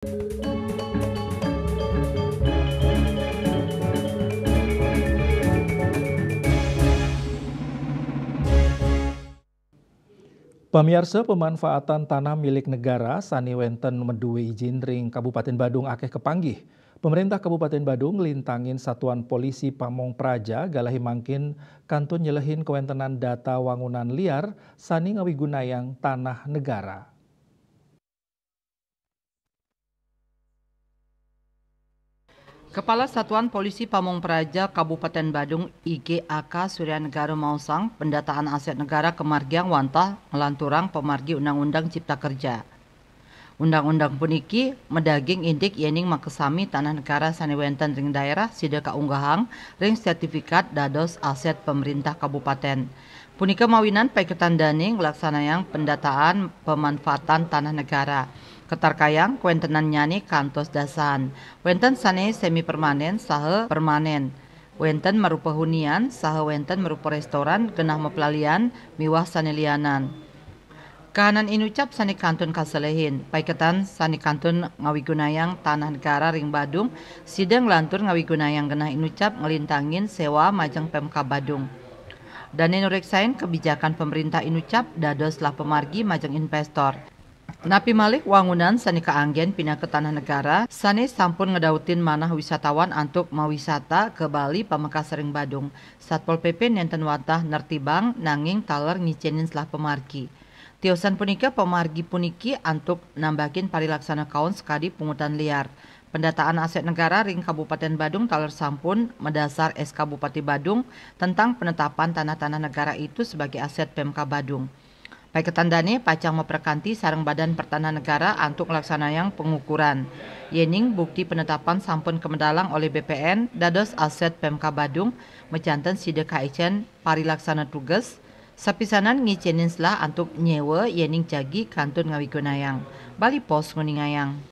Pemirsa, pemanfaatan tanah milik negara Sani Wenten Meduwe izin ring Kabupaten Badung akeh kepanggih. Pemerintah Kabupaten Badung lintangin Satuan Polisi Pamong Praja galahi mangkin kantun nyelehin kewentenan data wangunan liar sani ngawigunayang tanah negara. Kepala Satuan Polisi Pamong Praja Kabupaten Badung IGAK Surya Negara Mausang pendataan aset negara kemargiang wantah ngelanturang pemargi Undang-Undang Cipta Kerja. Undang-undang puniki medaging indik yening makesami tanah negara saniwenten ring daerah sida kaunggahang ring sertifikat dados aset pemerintah kabupaten. Punika mawinan paiketandaning laksanayang pendataan pemanfaatan tanah negara. Ketarkayang kuentenan nyani kantos dasan. Wenten sane semi permanen saha permanen. Wenten merupa hunian saha wenten merupa restoran genah mepelalian miwah sanelianan. Kahanan inucap sani kantun kaselehin, paiketan sani kantun ngawigunayang tanah negara ring Badung, sidang lantur ngawigunayang genah inucap ngelintangin sewa majang Pemka Badung. Dan nureksain kebijakan pemerintah inucap dadoslah pemargi majang investor. Napi malik wangunan sani kaanggen pindah ke tanah negara, sani sampun ngedautin manah wisatawan antuk mawisata ke Bali Pamekasan ring Badung. Satpol PP nenten watah nertibang nanging taler ngicenin selah pemargi. Tiosan punika pemargi puniki antuk nambahin parilaksana kaun sekadi pungutan liar. Pendataan aset negara ring Kabupaten Badung taler sampun mendasar SK Bupati Badung tentang penetapan tanah-tanah negara itu sebagai aset Pemka Badung. Paiketandane pacang memperkanti sareng Badan Pertanahan Negara antuk laksanayang pengukuran. Yening bukti penetapan sampun kemedalang oleh BPN dados aset Pemka Badung mecanten sida kaicen parilaksana tugas sapisanan ngicenin selah antuk nyewe yening jagi kantun ngawigunayang. Bali Pos nguningayang.